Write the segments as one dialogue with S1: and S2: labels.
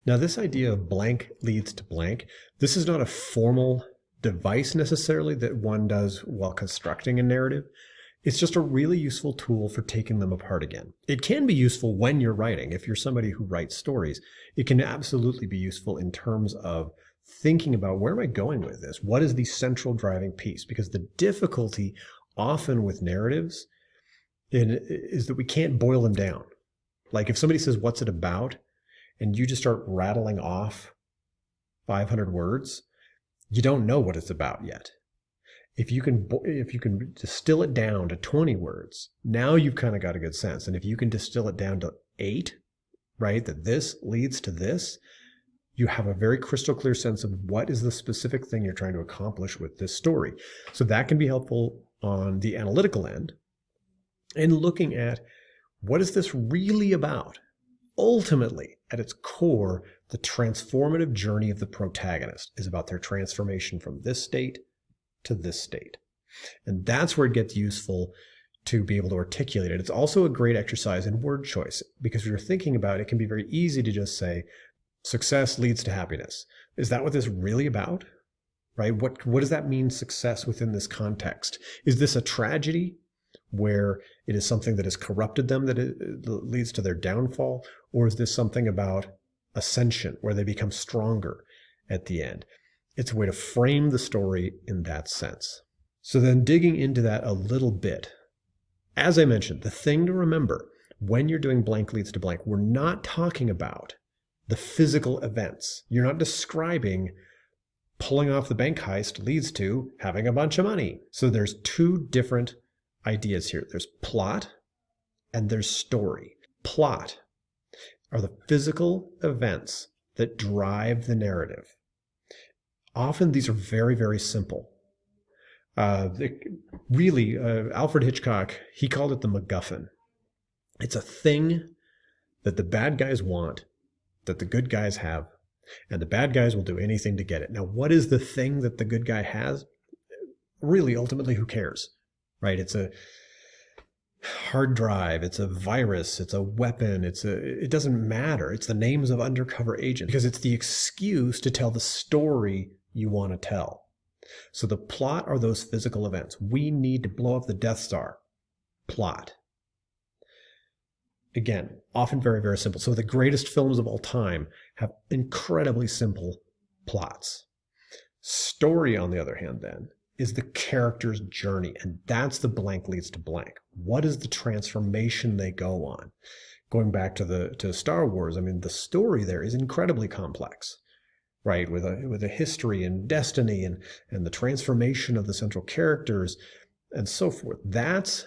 S1: Now, this idea of blank leads to blank, this is not a formal device necessarily that one does while constructing a narrative. It's just a really useful tool for taking them apart again. It can be useful when you're writing. If you're somebody who writes stories, it can absolutely be useful in terms of thinking about, where am I going with this? What is the central driving piece? Because the difficulty often with narratives is that we can't boil them down. Like if somebody says, what's it about? And you just start rattling off 500 words, you don't know what it's about yet. If you can distill it down to 20 words, now you've kind of got a good sense. And if you can distill it down to 8, right, that this leads to this, you have a very crystal clear sense of what is the specific thing you're trying to accomplish with this story. So that can be helpful on the analytical end and looking at, what is this really about? Ultimately, at its core, the transformative journey of the protagonist is about their transformation from this state to this state. And that's where it gets useful to be able to articulate it. It's also a great exercise in word choice, because if you're thinking about it, it can be very easy to just say, success leads to happiness. Is that what this is really about? Right? What does that mean, success, within this context? Is this a tragedy where it is something that has corrupted them that it leads to their downfall? Or is this something about ascension, where they become stronger at the end? It's a way to frame the story in that sense. So then digging into that a little bit, as I mentioned, the thing to remember when you're doing blank leads to blank, we're not talking about the physical events. You're not describing pulling off the bank heist leads to having a bunch of money. So there's two different ideas here. There's plot and there's story. Plot are the physical events that drive the narrative. Often these are very, very simple. Alfred Hitchcock, he called it the MacGuffin. It's a thing that the bad guys want, that the good guys have, and the bad guys will do anything to get it. Now, what is the thing that the good guy has? Really, ultimately, who cares, right? It's a hard drive, it's a virus, it's a weapon, it doesn't matter. It's the names of undercover agents, because it's the excuse to tell the story you want to tell. So the plot are those physical events. We need to blow up the Death Star. Plot. Again, often very, very simple. So the greatest films of all time have incredibly simple plots. Story, on the other hand, then, is the character's journey, and that's the blank leads to blank. What is the transformation they go on? Going back to Star Wars, I mean, the story there is incredibly complex, right? With a history and destiny and the transformation of the central characters and so forth. That's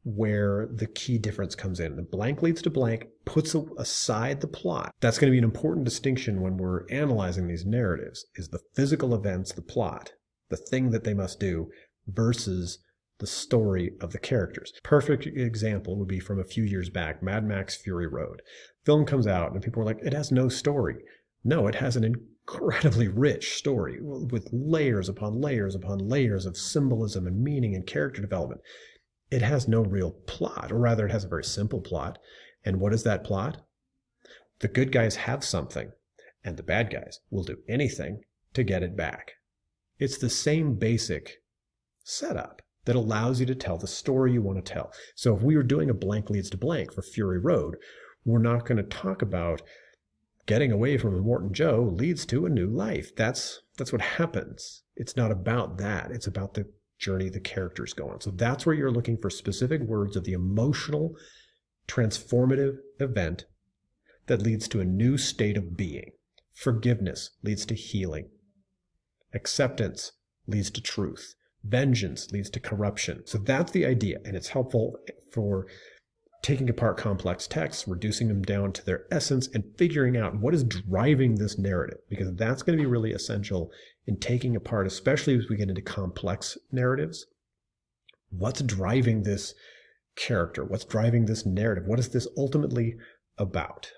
S1: where the key difference comes in. The blank leads to blank puts aside the plot. That's going to be an important distinction when we're analyzing these narratives, is the physical events, the plot, the thing that they must do, versus the story of the characters. Perfect example would be from a few years back, Mad Max Fury Road. Film comes out and people were like, it has no story. No, it has an incredibly rich story with layers upon layers upon layers of symbolism and meaning and character development. It has no real plot, or rather it has a very simple plot. And what is that plot? The good guys have something, and the bad guys will do anything to get it back. It's the same basic setup that allows you to tell the story you want to tell. So if we were doing a blank leads to blank for Fury Road, we're not going to talk about getting away from Immortan Joe leads to a new life. That's what happens. It's not about that. It's about the journey the characters go on. So that's where you're looking for specific words of the emotional, transformative event that leads to a new state of being. Forgiveness leads to healing. Acceptance leads to truth. Vengeance leads to corruption. So that's the idea, and it's helpful for taking apart complex texts, reducing them down to their essence, and figuring out what is driving this narrative, because that's going to be really essential in taking apart, especially as we get into complex narratives. What's driving this character? What's driving this narrative? What is this ultimately about?